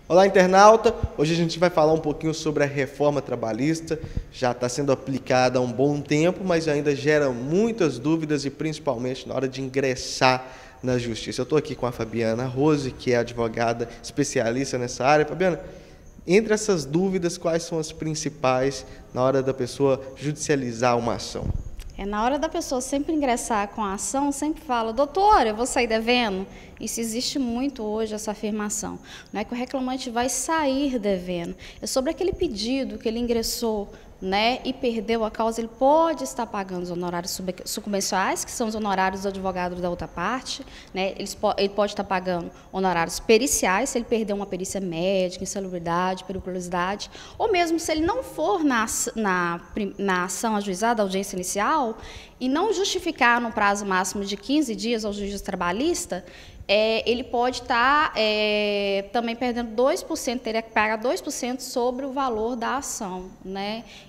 Olá, internauta! Hoje a gente vai falar um pouquinho sobre a reforma trabalhista. Já está sendo aplicada há um bom tempo, mas ainda gera muitas dúvidas e principalmente na hora de ingressar na justiça. Eu estou aqui com a Fabiana Rose, que é advogada especialista nessa área. Fabiana, entre essas dúvidas, quais são as principais na hora da pessoa judicializar uma ação? Na hora da pessoa sempre ingressar com a ação, sempre fala, doutora, eu vou sair devendo? Isso existe muito hoje, essa afirmação. Não é que o reclamante vai sair devendo. É sobre aquele pedido que ele ingressou, e perdeu a causa, ele pode estar pagando os honorários sucumbenciais, que são os honorários do advogado da outra parte, ele pode estar pagando honorários periciais, se ele perdeu uma perícia médica, insalubridade, periculosidade, ou mesmo se ele não for na ação ajuizada, audiência inicial, e não justificar no prazo máximo de 15 dias ao juiz trabalhista, ele pode estar também perdendo 2%, teria que pagar 2% sobre o valor da ação,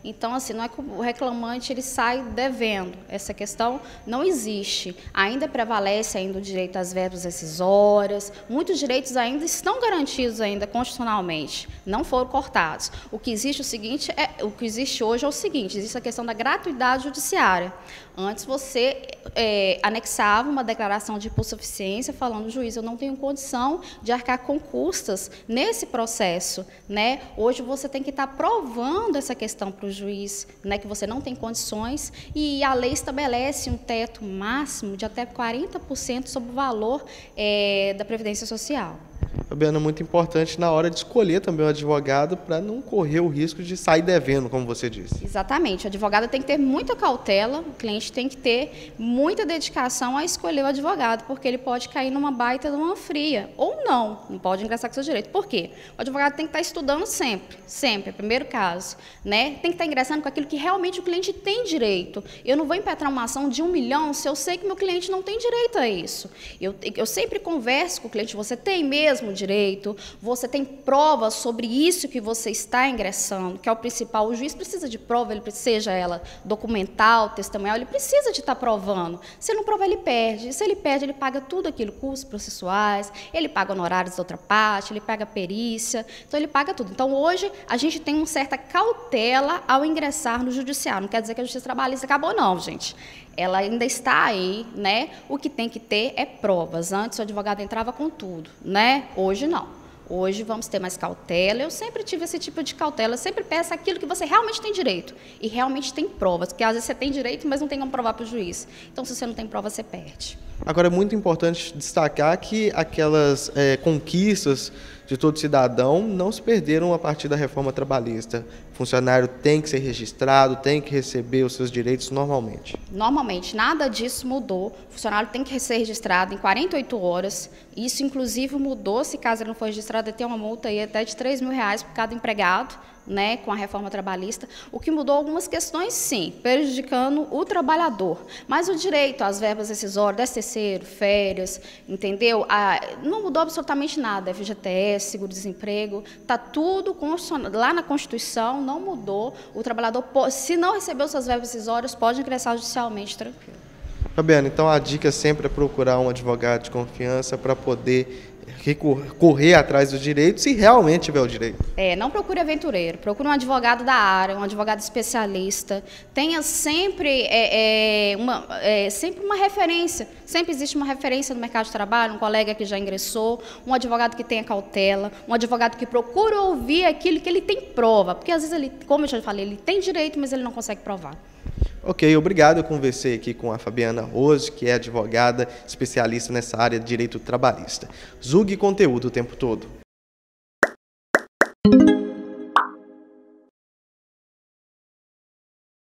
Então, assim, não é que o reclamante ele sai devendo, essa questão não existe. Ainda prevalece ainda o direito às verbas rescisórias, muitos direitos ainda estão garantidos ainda constitucionalmente, não foram cortados. O que existe hoje é o seguinte, existe a questão da gratuidade judiciária. Antes você anexava uma declaração de hipossuficiência falando, juiz, eu não tenho condição de arcar com custas nesse processo, Hoje você tem que estar provando essa questão para o juiz, que você não tem condições, e a lei estabelece um teto máximo de até 40% sobre o valor da Previdência Social. Fabiana, muito importante na hora de escolher também o advogado para não correr o risco de sair devendo, como você disse. Exatamente. O advogado tem que ter muita cautela, o cliente tem que ter muita dedicação a escolher o advogado, porque ele pode cair numa baita de uma fria, ou não pode ingressar com seu direito. Por quê? O advogado tem que estar estudando sempre, é o primeiro caso, Tem que estar ingressando com aquilo que realmente o cliente tem direito. Eu não vou impetrar uma ação de 1 milhão se eu sei que meu cliente não tem direito a isso. Eu sempre converso com o cliente, você tem mesmo direito, você tem provas sobre isso que você está ingressando, que é o principal. O juiz precisa de prova, seja ela documental, testemunhal, ele precisa de estar provando. Se ele não provar, ele perde. Se ele perde, ele paga tudo aquilo, custos processuais, ele paga honorários da outra parte, ele paga perícia, então ele paga tudo. Então hoje a gente tem uma certa cautela ao ingressar no judiciário. Não quer dizer que a justiça trabalhista acabou não, gente. Ela ainda está aí, O que tem que ter é provas. Antes o advogado entrava com tudo, Hoje não. Hoje vamos ter mais cautela. Eu sempre tive esse tipo de cautela. Eu sempre peço aquilo que você realmente tem direito. E realmente tem provas, porque às vezes você tem direito, mas não tem como provar para o juiz. Então, se você não tem prova, você perde. Agora, é muito importante destacar que aquelas conquistas de todo cidadão não se perderam a partir da reforma trabalhista. O funcionário tem que ser registrado, tem que receber os seus direitos normalmente. Normalmente, nada disso mudou. O funcionário tem que ser registrado em 48 horas. Isso, inclusive, mudou. Se caso ele não for registrado, ele tem uma multa aí até de R$3.000 por cada empregado, com a reforma trabalhista. O que mudou algumas questões, sim, prejudicando o trabalhador. Mas o direito às verbas rescisórias, 13º, férias, entendeu? Não mudou absolutamente nada. FGTS, seguro-desemprego, está tudo lá na Constituição, não mudou. O trabalhador, se não recebeu suas verbas rescisórias, pode ingressar judicialmente tranquilo. Fabiana, então a dica sempre é procurar um advogado de confiança para poder correr atrás dos direitos se realmente tiver o direito. Não procure aventureiro, procure um advogado da área, um advogado especialista. Tenha sempre, sempre uma referência. Sempre existe uma referência no mercado de trabalho, um colega que já ingressou, um advogado que tenha cautela, um advogado que procura ouvir aquilo que ele tem prova. Porque às vezes, como eu já falei, ele tem direito, mas ele não consegue provar. Ok, obrigado. Eu conversei aqui com a Fabiana Rose, que é advogada especialista nessa área de direito trabalhista. Julgue conteúdo o tempo todo.